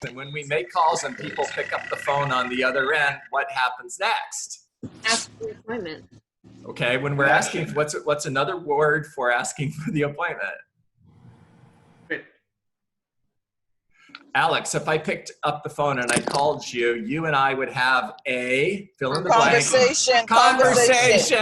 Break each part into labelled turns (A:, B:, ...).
A: And when we make calls and people pick up the phone on the other end, what happens next?
B: Ask for the appointment.
A: Okay, when we're asking, what's another word for asking for the appointment? Alex, if I picked up the phone and I called you, you and I would have a fill in the blank. Conversation.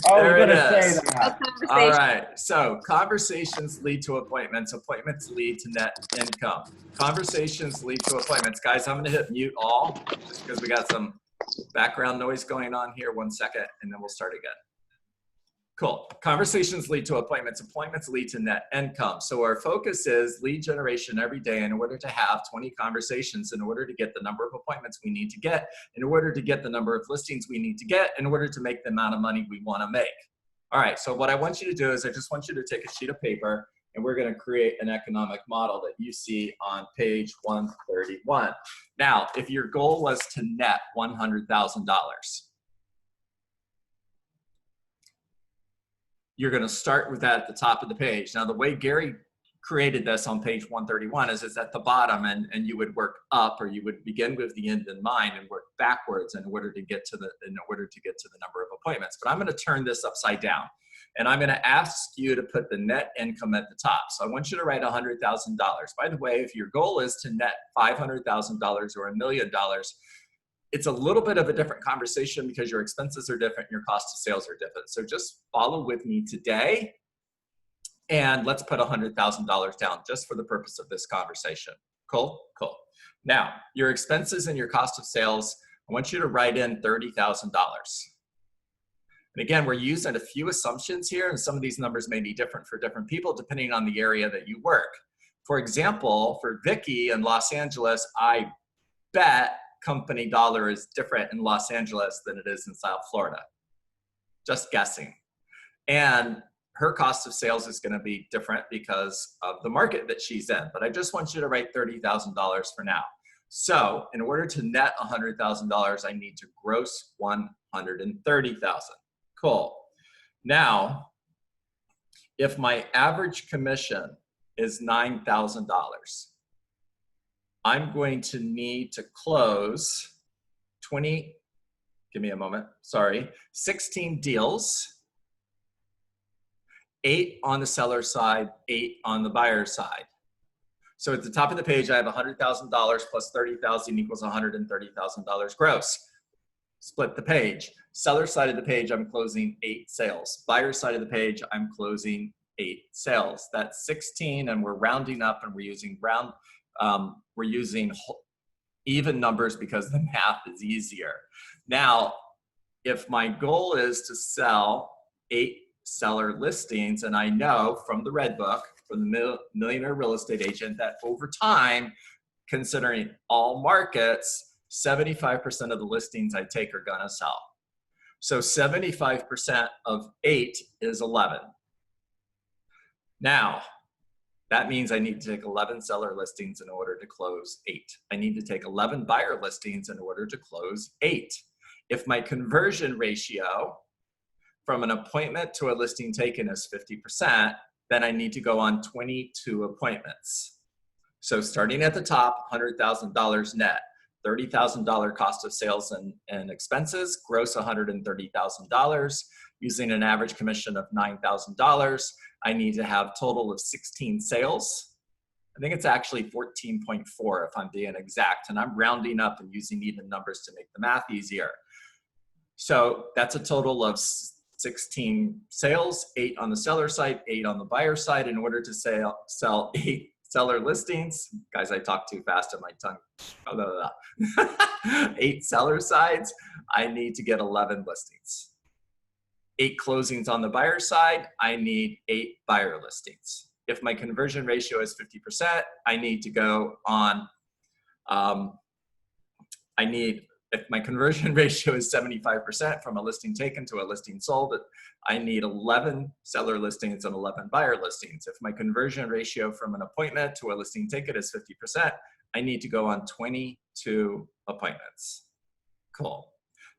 A: There it is. All right. So conversations lead to appointments. Appointments lead to net income. Conversations lead to appointments. Guys, I'm going to hit mute all just because we got some background noise going on here. 1 second, and then we'll start again. Cool. Conversations lead to appointments. Appointments lead to net income. So our focus is lead generation every day in order to have 20 conversations, in order to get the number of appointments we need to get, in order to get the number of listings we need to get, in order to make the amount of money we want to make. All right. So what I want you to do is I just want you to take a sheet of paper and we're going to create an economic model that you see on page 131. Now, if your goal was to net $100,000, you're going to start with that at the top of the page. Now, the way Gary created this on page 131 is it's at the bottom, and you would work up, or you would begin with the end in mind and work backwards in order to get to the number of appointments. But I'm going to turn this upside down, and I'm going to ask you to put the net income at the top. So I want you to write $100,000. By the way, if your goal is to net $500,000 or $1 million, it's a little bit of a different conversation because your expenses are different, your cost of sales are different. So just follow with me today, and let's put $100,000 down just for the purpose of this conversation. Cool? Cool. Now, your expenses and your cost of sales, I want you to write in $30,000. And again, we're using a few assumptions here, and some of these numbers may be different for different people depending on the area that you work. For example, for Vicky in Los Angeles, I bet company dollar is different in Los Angeles than it is in South Florida. Just guessing. And her cost of sales is going to be different because of the market that she's in. But I just want you to write $30,000 for now. So in order to net $100,000, I need to gross $130,000. Cool. Now, if my average commission is $9,000, I'm going to need to close 16 deals, 8 on the seller side, 8 on the buyer side. So at the top of the page, I have $100,000 plus $30,000 equals $130,000 gross. Split the page. Seller side of the page, I'm closing 8 sales. Buyer side of the page, I'm closing 8 sales. That's 16, and we're rounding up, and we're using even numbers because the math is easier. Now, if my goal is to sell 8 seller listings, and I know from the Red Book, from the Millionaire Real Estate Agent, that over time, considering all markets, 75% of the listings I take are gonna sell. So 75% of 8 is 11. Now, that means I need to take 11 seller listings in order to close 8. I need to take 11 buyer listings in order to close 8. If my conversion ratio from an appointment to a listing taken is 50%, then I need to go on 22 appointments. So starting at the top, $100,000 net, $30,000 cost of sales and expenses, gross $130,000, using an average commission of $9,000. I need to have total of 16 sales. I think it's actually 14.4 if I'm being exact, and I'm rounding up and using even numbers to make the math easier. So that's a total of 16 sales, 8 on the seller side, 8 on the buyer side, in order to sell 8 seller listings. Guys, I talk too fast and my tongue. 8 seller sides, I need to get 11 listings. 8 closings on the buyer side, I need 8 buyer listings. If my conversion ratio is 50%, I need to go on, if my conversion ratio is 75% from a listing taken to a listing sold, I need 11 seller listings and 11 buyer listings. If my conversion ratio from an appointment to a listing ticket is 50%, I need to go on 22 appointments. Cool.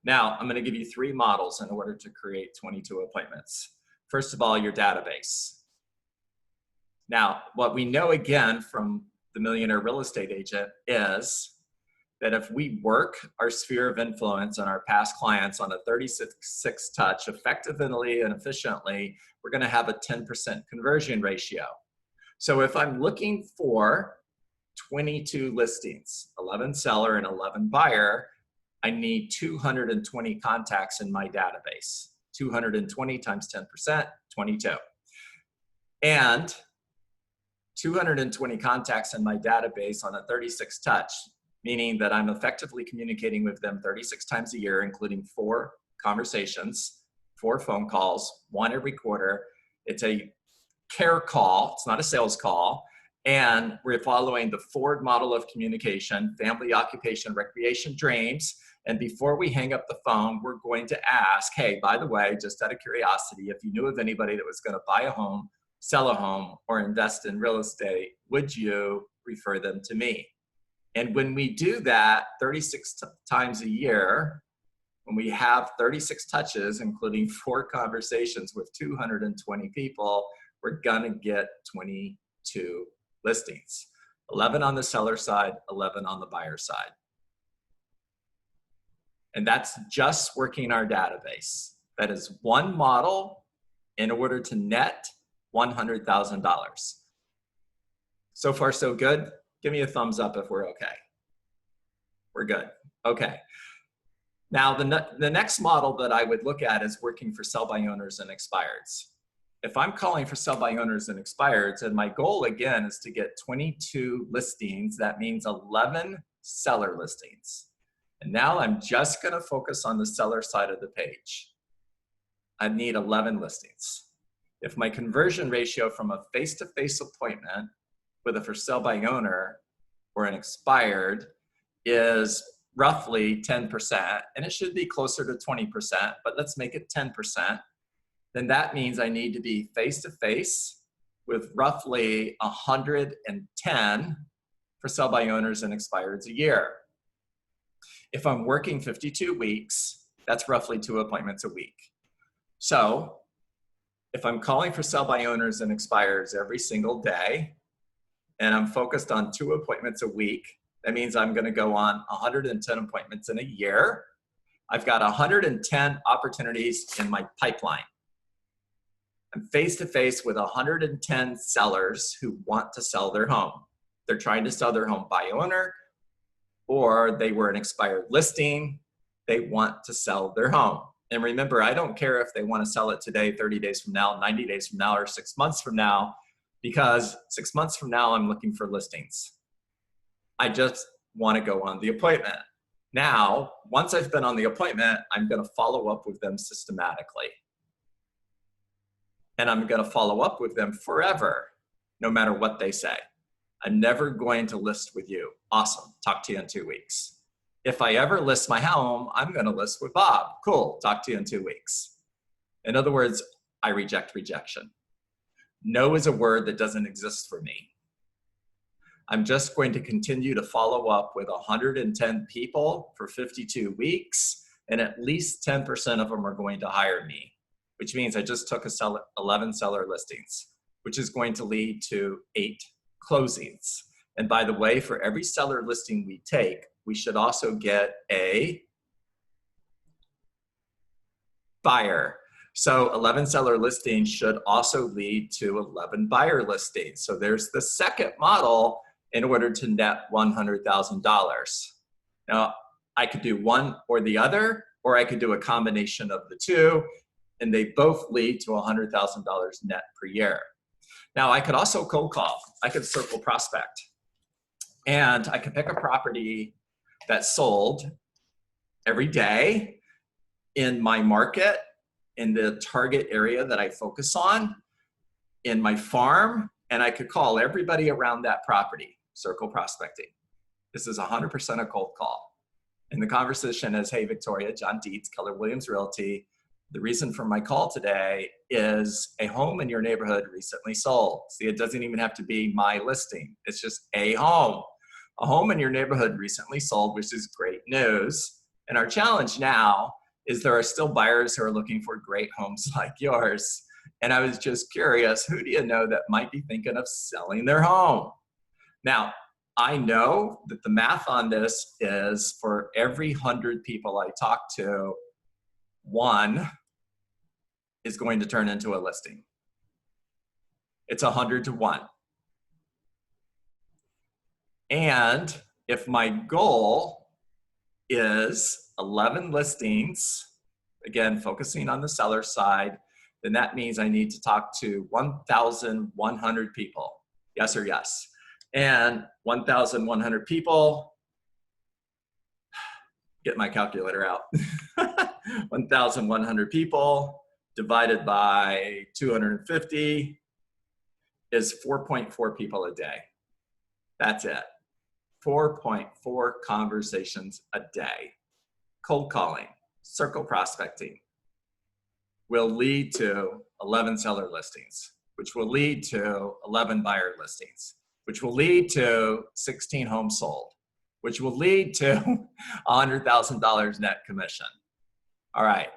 A: Now, I'm going to give you 3 models in order to create 22 appointments. First of all, your database. Now, what we know again from the Millionaire Real Estate Agent is that if we work our sphere of influence on our past clients on a 36 touch effectively and efficiently, we're going to have a 10% conversion ratio. So if I'm looking for 22 listings, 11 seller and 11 buyer, I need 220 contacts in my database. 220 times 10%, 22. And 220 contacts in my database on a 36 touch, meaning that I'm effectively communicating with them 36 times a year, including 4 conversations, 4 phone calls, 1 every quarter. It's a care call, it's not a sales call. And we're following the Ford model of communication: family, occupation, recreation, dreams. And before we hang up the phone, we're going to ask, hey, by the way, just out of curiosity, if you knew of anybody that was going to buy a home, sell a home, or invest in real estate, would you refer them to me? And when we do that 36 times a year, when we have 36 touches, including 4 conversations with 220 people, we're gonna get 22 listings. 11 on the seller side, 11 on the buyer side. And that's just working our database. That is one model in order to net $100,000. So far, so good? Give me a thumbs up if we're okay. We're good. Okay. Now, the next model that I would look at is working for sell by owners and expireds. If I'm calling for sell by owners and expireds, and my goal again is to get 22 listings, that means 11 seller listings. And now I'm just going to focus on the seller side of the page. I need 11 listings. If my conversion ratio from a face-to-face appointment with a for sale by owner or an expired is roughly 10%, and it should be closer to 20%, but let's make it 10%, then that means I need to be face-to-face with roughly 110 for sell by owners and expireds a year. If I'm working 52 weeks, that's roughly 2 appointments a week. So if I'm calling for sell by owners and expireds every single day, and I'm focused on 2 appointments a week, that means I'm going to go on 110 appointments in a year. I've got 110 opportunities in my pipeline. I'm face-to-face with 110 sellers who want to sell their home. They're trying to sell their home by owner, or they were an expired listing. They want to sell their home. And remember, I don't care if they want to sell it today, 30 days from now, 90 days from now, or 6 months from now, because 6 months from now, I'm looking for listings. I just want to go on the appointment. Now, once I've been on the appointment, I'm going to follow up with them systematically. And I'm going to follow up with them forever, no matter what they say. I'm never going to list with you. Awesome. Talk to you in 2 weeks. If I ever list my home, I'm going to list with Bob. Cool. Talk to you in 2 weeks. In other words, I reject rejection. No is a word that doesn't exist for me. I'm just going to continue to follow up with 110 people for 52 weeks, and at least 10% of them are going to hire me, which means I just took 11 seller listings, which is going to lead to 8 closings. And by the way, for every seller listing we take, we should also get a buyer. So 11 seller listings should also lead to 11 buyer listings. So there's the second model in order to net $100,000. Now, I could do one or the other, or I could do a combination of the two, and they both lead to $100,000 net per year. Now, I could also cold call. I could circle prospect. And I could pick a property that's sold every day in my market, in the target area that I focus on, in my farm, and I could call everybody around that property, circle prospecting. This is 100% a cold call. And the conversation is, hey, Victoria, John Dietz, Keller Williams Realty. The reason for my call today is a home in your neighborhood recently sold. See, it doesn't even have to be my listing. It's just a home. A home in your neighborhood recently sold, which is great news. And our challenge now is there are still buyers who are looking for great homes like yours. And I was just curious, who do you know that might be thinking of selling their home? Now, I know that the math on this is for every 100 people I talk to, one is going to turn into a listing. It's 100 to 1. And if my goal is 11 listings, again, focusing on the seller side, then that means I need to talk to 1,100 people. Yes or yes? And 1,100 people, get my calculator out. 1,100 people divided by 250 is 4.4 people a day. That's it. 4.4 conversations a day. Cold calling, circle prospecting will lead to 11 seller listings, which will lead to 11 buyer listings, which will lead to 16 homes sold, which will lead to $100,000 net commission. All right.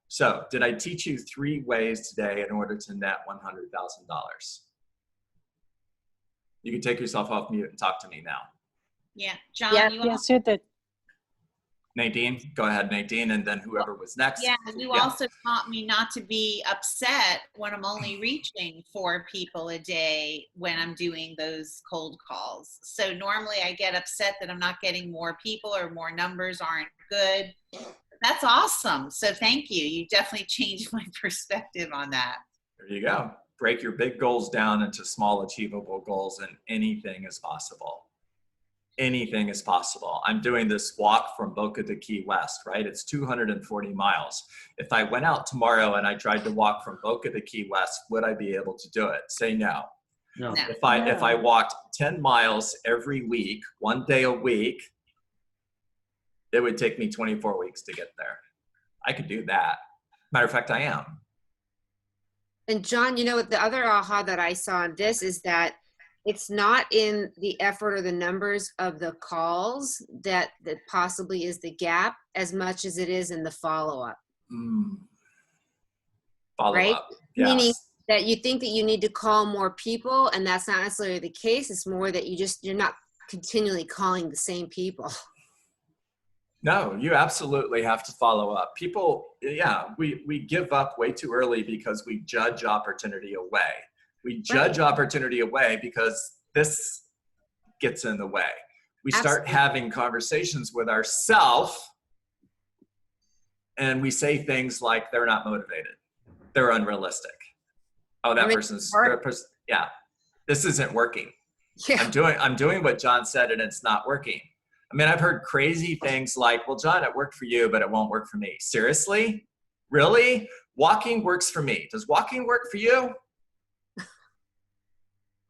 A: So did I teach you 3 ways today in order to net $100,000? You can take yourself off mute and talk to me now.
B: Yeah, John,
C: Yes, you did.
A: Nadine, go ahead, Nadine, and then whoever was next.
B: Yeah, you also taught me not to be upset when I'm only reaching 4 people a day when I'm doing those cold calls. So normally I get upset that I'm not getting more people or more numbers aren't good. That's awesome. So thank you. You definitely changed my perspective on that.
A: There you go. Break your big goals down into small achievable goals, and anything is possible. Anything is possible. I'm doing this walk from Boca to Key West, right? It's 240 miles. If I went out tomorrow and I tried to walk from Boca to Key West, would I be able to do it? Say no.
D: No.
B: No.
A: If I walked 10 miles every week, 1 day a week, it would take me 24 weeks to get there. I could do that. Matter of fact, I am.
C: And John, you know, the other aha that I saw in this is that it's not in the effort or the numbers of the calls that possibly is the gap as much as it is in the follow-up.
A: Follow
C: Right?
A: up.
C: Meaning
A: Yes.
C: that you think that you need to call more people, and that's not necessarily the case. It's more that you're not continually calling the same people.
A: No, you absolutely have to follow up. People, yeah, we give up way too early because we judge opportunity away. We judge opportunity away because this gets in the way. We start
C: Absolutely.
A: having conversations with ourselves and we say things like they're not motivated. They're unrealistic. Oh, that person's, yeah, this isn't working.
C: Yeah.
A: I'm doing what John said and it's not working. I mean, I've heard crazy things like, well, John, it worked for you, but it won't work for me. Seriously? Really? Walking works for me. Does walking work for you?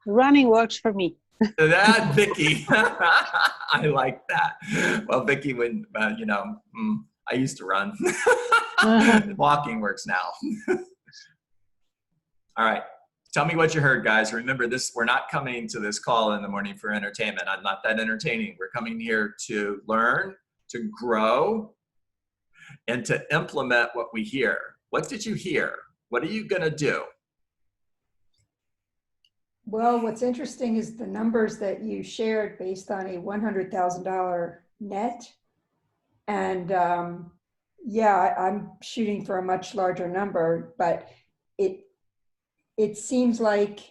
E: Running works for me.
A: That, Vicky. I like that. Well, Vicky, when, you know, I used to run. Walking works now. All right. Tell me what you heard, guys. Remember this, we're not coming to this call in the morning for entertainment. I'm not that entertaining. We're coming here to learn, to grow, and to implement what we hear. What did you hear? What are you gonna do?
F: Well, what's interesting is the numbers that you shared based on a $100,000 net. And yeah, I'm shooting for a much larger number, but it seems like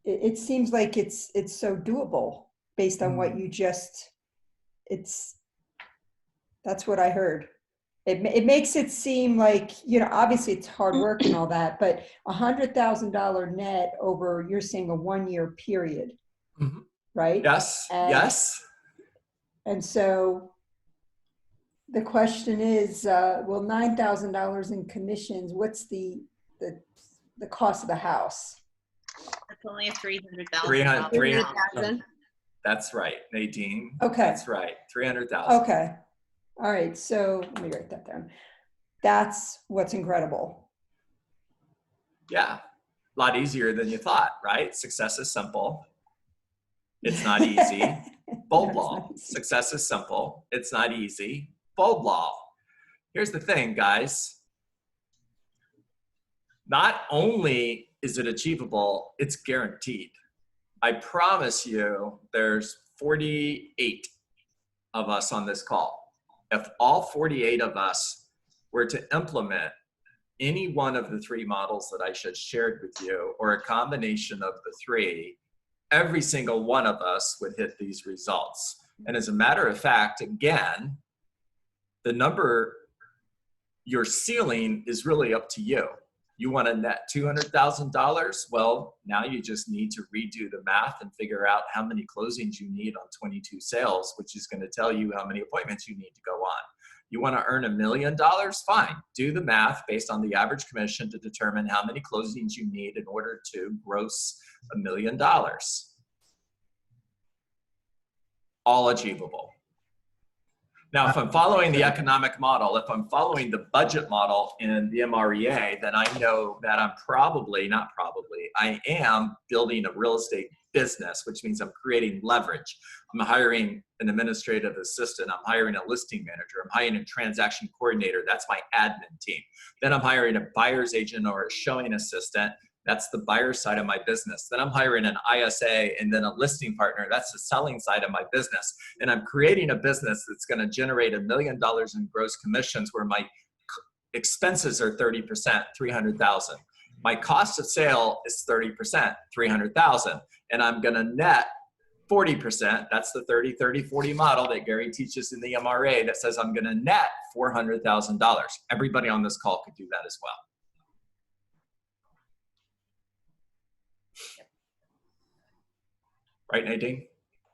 F: it's so doable based on what you just, that's what I heard. It makes it seem like, you know, obviously it's hard work and all that, but $100,000 net over, you're saying a 1-year period, right?
A: Yes, yes.
F: And so the question is, well, $9,000 in commissions, what's the cost of the house?
B: That's only a $300,000.
C: 300,000.
A: That's right, Nadine.
F: Okay.
A: That's right, 300,000.
F: Okay. All right. So let me write that down. That's what's incredible.
A: Yeah, a lot easier than you thought, right? Success is simple. It's not easy. Bold law. Success is simple. It's not easy. Bold law. Here's the thing, guys. Not only is it achievable, it's guaranteed. I promise you there's 48 of us on this call. If all 48 of us were to implement any one of the three models that I just shared with you, or a combination of the three, every single one of us would hit these results. And as a matter of fact, again, the number you're ceiling is really up to you. You want to net $200,000? Well, now you just need to redo the math and figure out how many closings you need on 22 sales, which is going to tell you how many appointments you need to go on. You want to earn $1 million? Fine. Do the math based on the average commission to determine how many closings you need in order to gross $1 million. All achievable. Now, if I'm following the economic model, if I'm following the budget model in the MREA, then I know that I am building a real estate business, which means I'm creating leverage. I'm hiring an administrative assistant. I'm hiring a listing manager. I'm hiring a transaction coordinator. That's my admin team. Then I'm hiring a buyer's agent or a showing assistant. That's the buyer side of my business. Then I'm hiring an ISA and then a listing partner. That's the selling side of my business. And I'm creating a business that's going to generate $1 million in gross commissions where my expenses are 30%, $300,000. My cost of sale is 30%, $300,000. And I'm going to net 40%. That's the 30-30-40 model that Gary teaches in the MRA that says I'm going to net $400,000. Everybody on this call could do that as well. Right, Nadine?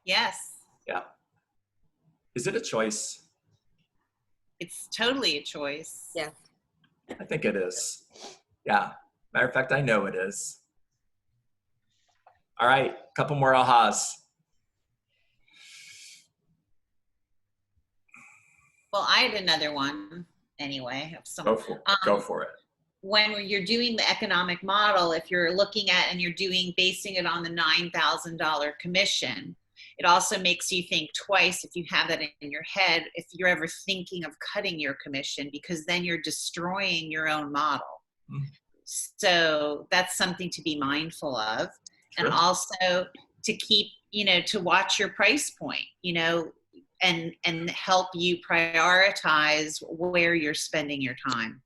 B: Yes,
A: Yeah. Is it a choice?
B: it's totally a choice.
C: Yeah.
A: I think it is. Yeah. Matter of fact, I know it is. All right, a couple more ahas.
B: Well, I had another one anyway. Of some,
A: Go for it.
B: when you're doing the economic model, if you're looking at and you're basing it on the $9,000 commission, it also makes you think twice if you have that in your head, if you're ever thinking of cutting your commission, because then you're destroying your own model.
A: Mm.
B: So that's something to be mindful of.
A: Sure.
B: And also to keep, to watch your price point, and help you prioritize where you're spending your time.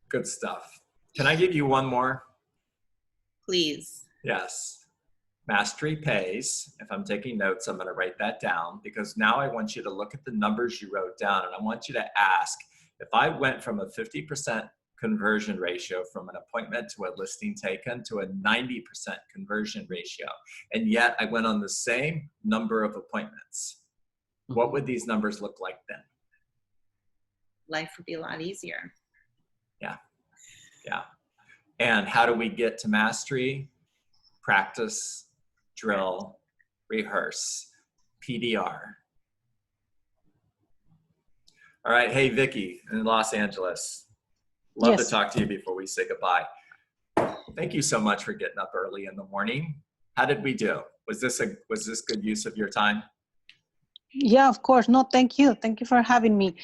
A: Good stuff. Can I give you one more?
B: Please.
A: Yes. Mastery pays. If I'm taking notes, I'm going to write that down, because now I want you to look at the numbers you wrote down, and I want you to ask, if I went from a 50% conversion ratio from an appointment to a listing taken to a 90% conversion ratio, and yet I went on the same number of appointments, what would these numbers look like then?
B: Life would be a lot easier.
A: Yeah. And how do we get to mastery? Practice, drill, rehearse, PDR. All right. Hey, Vicki in Los Angeles. Love
E: Yes.
A: to talk to you before we say goodbye. Thank you so much for getting up early in the morning. How did we do? Was this good use of your time?
E: Yeah, of course. No, thank you. Thank you for having me.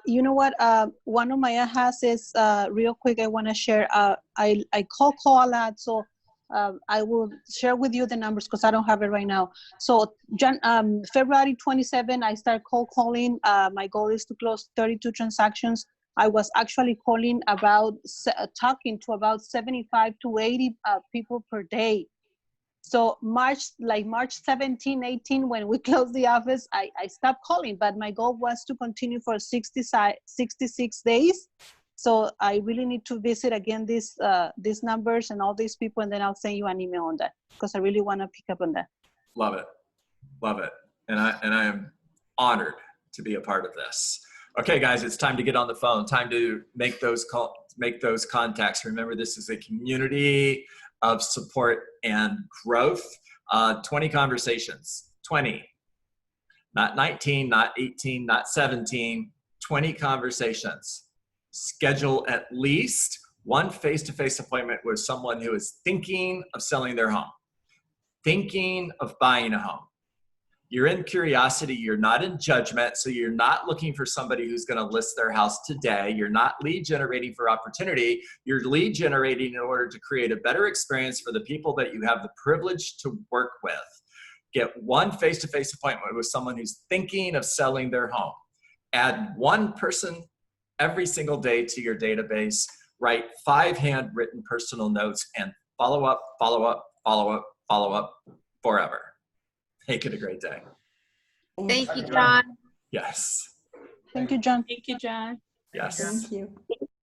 E: You know what? One of my ahas is real quick. I want to share. I call a lot, so I will share with you the numbers because I don't have it right now. So February 27, I start cold calling. My goal is to close 32 transactions. I was actually calling talking to about 75 to 80 people per day. So March 17, 18, when we closed the office, I stopped calling, but my goal was to continue for 66 days. So I really need to visit again these numbers and all these people, and then I'll send you an email on that because I really want to pick up on that.
A: Love it. Love it. And I am honored to be a part of this. Okay, guys, it's time to get on the phone. Time to make those contacts. Remember, this is a community of support and growth. 20 conversations, 20, not 19, not 18, not 17, 20 conversations. Schedule at least one face-to-face appointment with someone who is thinking of selling their home, thinking of buying a home, You're in curiosity. You're not in judgment. So you're not looking for somebody who's going to list their house today. You're not lead generating for opportunity. You're lead generating in order to create a better experience for the people that you have the privilege to work with. Get one face-to-face appointment with someone who's thinking of selling their home. Add one person every single day to your database. Write 5 handwritten personal notes and follow up, follow up, follow up, follow up forever. Make it a great day.
C: Thank you, John.
A: Yes.
E: Thank you, John.
D: Thank you, John.
A: Yes.
F: Thank you.